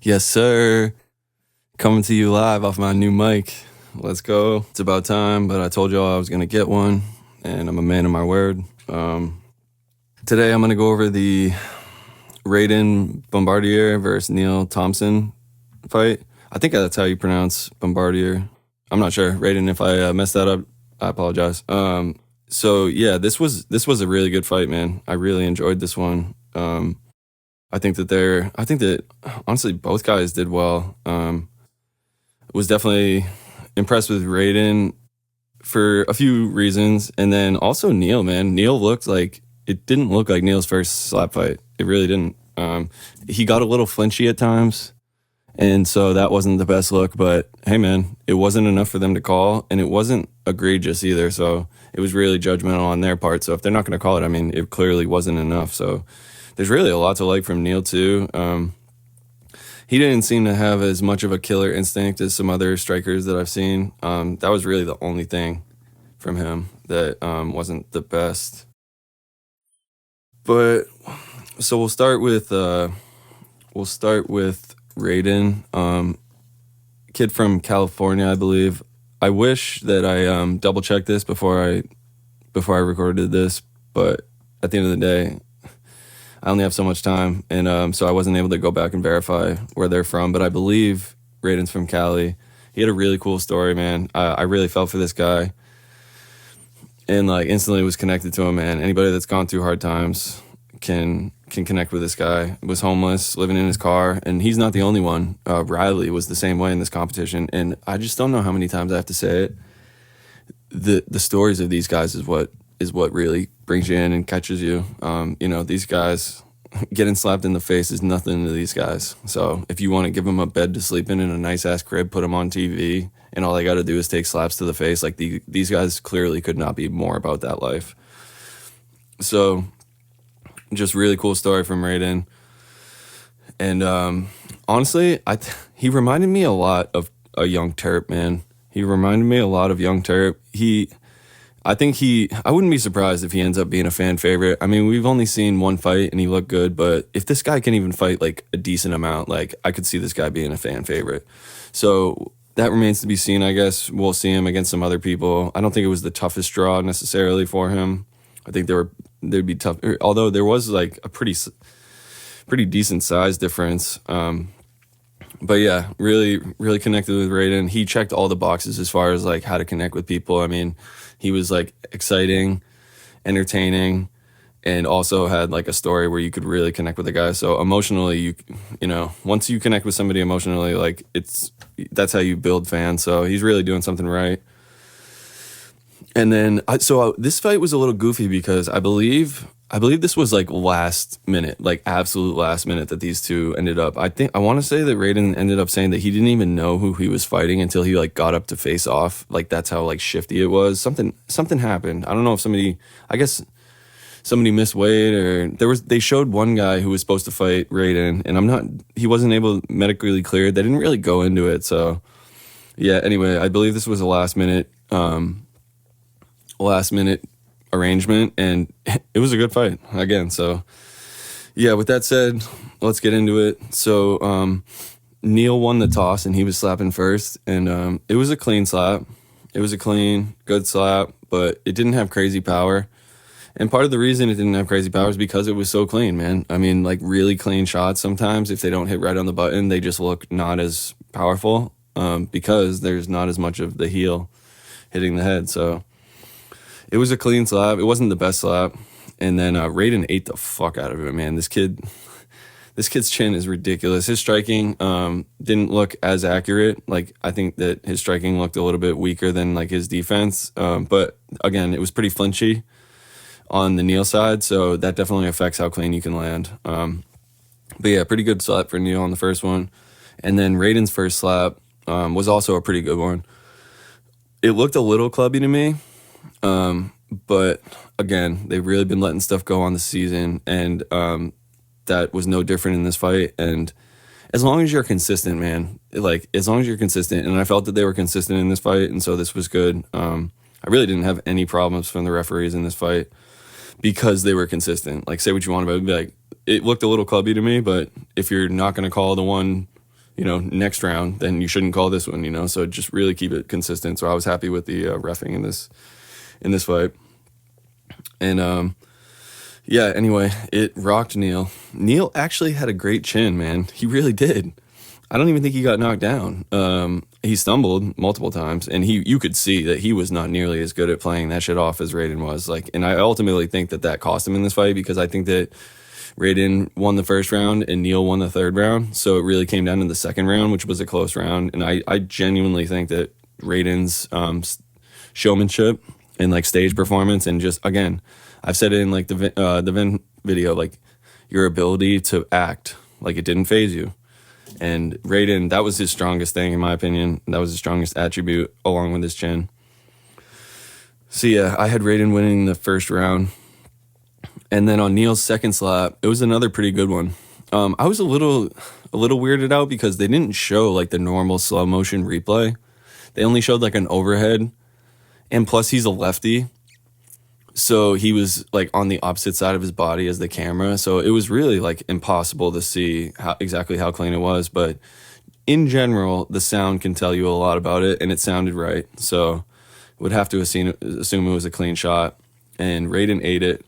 Yes, sir. Coming to you live off my new mic. Let's go. It's about time, but I told y'all I was going to get one, and I'm a man of my word. Today I'm going to go over the Raiden Bombardier versus Neil Thompson fight. I think that's how you pronounce Bombardier. I'm not sure. Raiden, if I messed that up, I apologize. So yeah, this was a really good fight, man. I really enjoyed this one. I think that honestly both guys did well. Was definitely impressed with Raiden for a few reasons, and then also Neil, man. Neil looked like it didn't look like Neil's first slap fight. It really didn't. He got a little flinchy at times, and so that wasn't the best look. But hey, man, it wasn't enough for them to call, and it wasn't egregious either. So it was really judgmental on their part. So if they're not going to call it, I mean, it clearly wasn't enough. So there's really a lot to like from Neil too. He didn't seem to have as much of a killer instinct as some other strikers that I've seen. That was really the only thing from him that wasn't the best. But so we'll start with Raiden, kid from California, I believe. I wish that I double checked this before I recorded this, but at the end of the day, I only have so much time, and so I wasn't able to go back and verify where they're from. But I believe Raiden's from Cali. He had a really cool story, man. I really felt for this guy, and like instantly was connected to him. Man, anybody that's gone through hard times can connect with this guy. Was homeless, living in his car, and he's not the only one. Riley was the same way in this competition, and I just don't know how many times I have to say it. The stories of these guys is what really brings you in and catches you. These guys getting slapped in the face is nothing to these guys. So if you want to give them a bed to sleep in a nice ass crib, put them on TV, and all they got to do is take slaps to the face, like these guys clearly could not be more about that life. So just really cool story from Raiden. And honestly, he reminded me a lot of a Young Terp, man. He reminded me a lot of Young Terp. I wouldn't be surprised if he ends up being a fan favorite. I mean, we've only seen one fight and he looked good, but if this guy can even fight like a decent amount, like I could see this guy being a fan favorite. So that remains to be seen, I guess. We'll see him against some other people. I don't think it was the toughest draw necessarily for him. I think there'd be tough, although there was like a pretty decent size difference. But yeah, really, really connected with Raiden. He checked all the boxes as far as like how to connect with people. I mean, he was like exciting, entertaining, and also had like a story where you could really connect with the guy. So emotionally, once you connect with somebody emotionally, like that's how you build fans. So he's really doing something right. And then this fight was a little goofy because I believe this was like last minute, like absolute last minute that these two ended up. I want to say that Raiden ended up saying that he didn't even know who he was fighting until he like got up to face off. Like that's how like shifty it was. Something happened. I don't know if somebody missed weight or they showed one guy who was supposed to fight Raiden and he wasn't able medically cleared. They didn't really go into it. So yeah, anyway, I believe this was a last minute arrangement, and it was a good fight again. So yeah, with that said, let's get into it. So Neil won the toss and he was slapping first, and it was a clean slap. It was a clean, good slap, but it didn't have crazy power. And part of the reason it didn't have crazy power is because it was so clean, man. I mean, like really clean shots, sometimes if they don't hit right on the button, they just look not as powerful because there's not as much of the heel hitting the head. So it was a clean slap. It wasn't the best slap. And then Raiden ate the fuck out of it, man. This kid's chin is ridiculous. His striking didn't look as accurate. Like I think that his striking looked a little bit weaker than like his defense. But again, it was pretty flinchy on the Neil side, so that definitely affects how clean you can land. But yeah, pretty good slap for Neil on the first one. And then Raiden's first slap was also a pretty good one. It looked a little clubby to me. But again, they've really been letting stuff go on the season, and that was no different in this fight. And as long as you're consistent, man, like as long as you're consistent, and I felt that they were consistent in this fight, and so this was good. I really didn't have any problems from the referees in this fight because they were consistent. Like say what you want about it, be like it looked a little clubby to me, but if you're not going to call the one next round, then you shouldn't call this one, so just really keep it consistent. So I was happy with the reffing in this fight. And yeah, anyway, it rocked Neil. Neil actually had a great chin, man. He really did. I don't even think he got knocked down. He stumbled multiple times, and you could see that he was not nearly as good at playing that shit off as Raiden was. And I ultimately think that cost him in this fight, because I think that Raiden won the first round and Neil won the third round. So it really came down to the second round, which was a close round. And I genuinely think that Raiden's showmanship and stage performance, and just, again, I've said it in the Vin video, your ability to act it didn't phase you. And Raiden, that was his strongest thing, in my opinion. That was his strongest attribute, along with his chin. So yeah, I had Raiden winning the first round. And then on Neil's second slap, it was another pretty good one. I was a little weirded out because they didn't show the normal slow motion replay. They only showed an overhead. And plus he's a lefty. So he was on the opposite side of his body as the camera. So it was really impossible to see exactly how clean it was. But in general, the sound can tell you a lot about it, and it sounded right. So would have to assume it was a clean shot. And Raiden ate it.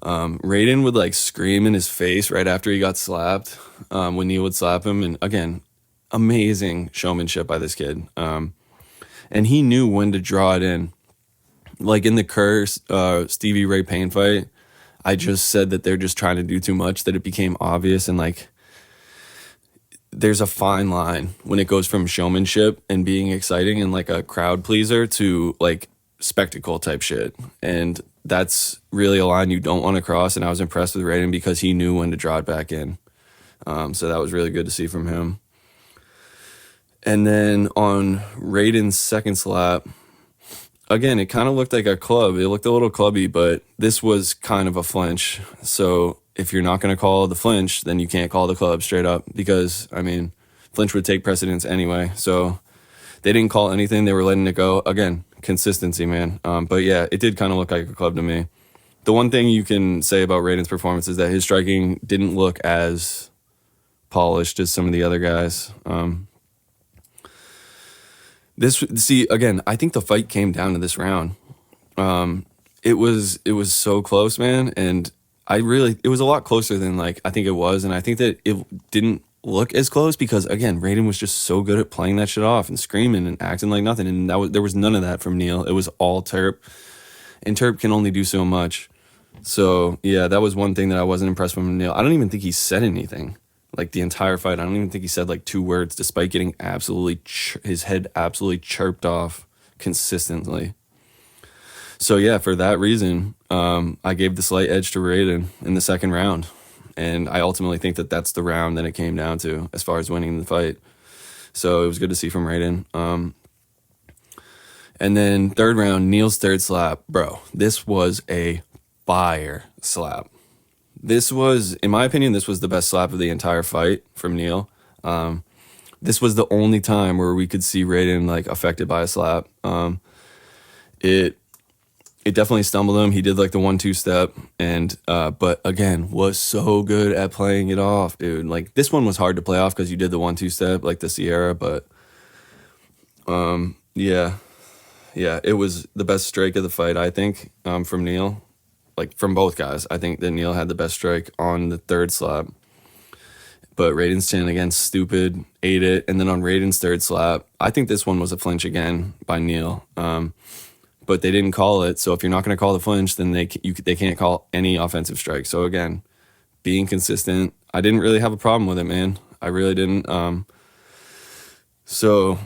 Raiden would scream in his face right after he got slapped when Neil would slap him. And again, amazing showmanship by this kid. And he knew when to draw it in. In the Kerr Stevie Ray Payne fight, I just said that they're just trying to do too much, that it became obvious. And there's a fine line when it goes from showmanship and being exciting and a crowd pleaser to spectacle type shit. And that's really a line you don't want to cross. And I was impressed with Raiden because he knew when to draw it back in. So that was really good to see from him. And then on Raiden's second slap, again, it kind of looked like a club. It looked a little clubby, but this was kind of a flinch. So if you're not going to call the flinch, then you can't call the club straight up, because, flinch would take precedence anyway. So they didn't call anything. They were letting it go. Again, consistency, man. But yeah, it did kind of look like a club to me. The one thing you can say about Raiden's performance is that his striking didn't look as polished as some of the other guys. Again, I think the fight came down to this round. It was so close, man, and it was a lot closer than I think it was, and I think that it didn't look as close because, again, Raiden was just so good at playing that shit off and screaming and acting like nothing, and there was none of that from Neil. It was all Terp, and Terp can only do so much. So yeah, that was one thing that I wasn't impressed with from Neil. I don't even think he said anything. The entire fight, I don't even think he said 2 words, despite getting his head absolutely chirped off consistently. So yeah, for that reason, I gave the slight edge to Raiden in the second round. And I ultimately think that that's the round that it came down to as far as winning the fight. So it was good to see from Raiden. And then third round, Neil's third slap. Bro, this was a fire slap. This was, in my opinion, this was the best slap of the entire fight from Neil. This was the only time where we could see Raiden affected by a slap. It definitely stumbled him. He did the 1-2 step, and but again, was so good at playing it off, dude. This one was hard to play off because you did the 1-2 step the Sierra, but yeah, it was the best strike of the fight, I think, from Neil. From both guys, I think that Neil had the best strike on the third slap. But Raiden's chin, again, stupid, ate it. And then on Raiden's third slap, I think this one was a flinch again by Neil. But they didn't call it. So if you're not going to call the flinch, then they can't call any offensive strike. So again, being consistent, I didn't really have a problem with it, man. I really didn't. So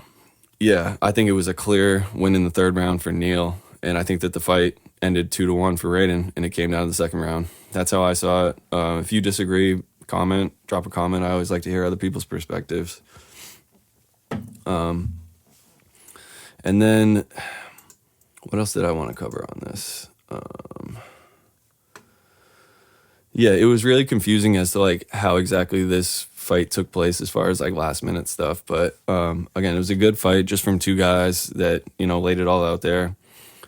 yeah, I think it was a clear win in the third round for Neil. And I think that the fight ended 2-1 for Raiden, and it came down to the second round. That's how I saw it. If you disagree, drop a comment. I always like to hear other people's perspectives. And then what else did I want to cover on this? Yeah, it was really confusing as to how exactly this fight took place as far as last minute stuff. But again, it was a good fight just from 2 guys that, laid it all out there.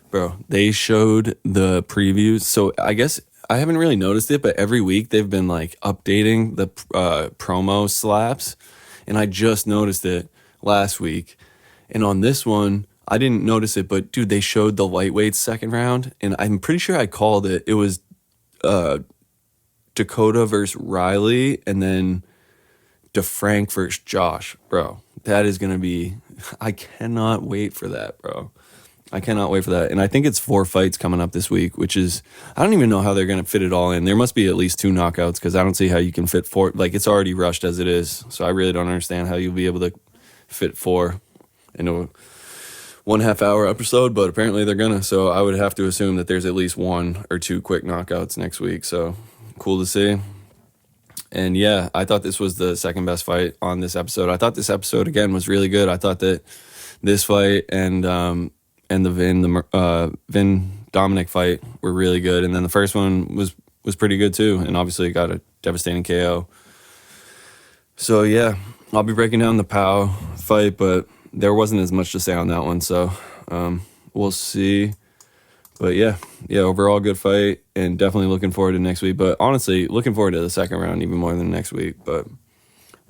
Bro, they showed the previews. So I guess I haven't really noticed it, but every week they've been updating the promo slaps. and I just noticed it last week. And on this one, I didn't notice it, but dude, they showed the lightweights second round, and I'm pretty sure I called it. It was Dakota versus Riley, and then DeFrank versus Josh, bro. That is gonna be. I cannot wait for that, bro. I cannot wait for that. And I think it's 4 fights coming up this week, which is, I don't even know how they're going to fit it all in. There must be at least 2 knockouts because I don't see how you can fit 4. Like, it's already rushed as it is. So I really don't understand how you'll be able to fit 4 into a 1.5 hour episode, but apparently they're going to. So I would have to assume that there's at least 1 or 2 quick knockouts next week. So cool to see. And yeah, I thought this was the second best fight on this episode. I thought this episode, again, was really good. I thought that this fight and the Vin Dominic fight were really good, and then the first one was pretty good too, and obviously it got a devastating KO. So yeah, I'll be breaking down the Pau fight, but there wasn't as much to say on that one, so we'll see. But yeah, overall good fight, and definitely looking forward to next week. But honestly, looking forward to the second round even more than next week. But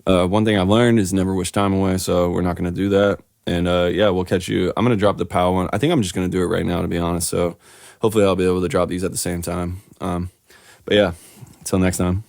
one thing I've learned is never wish time away, so we're not going to do that. And yeah, we'll catch you. I'm going to drop the Pau one. I think I'm just going to do it right now, to be honest. So hopefully I'll be able to drop these at the same time. But yeah, until next time.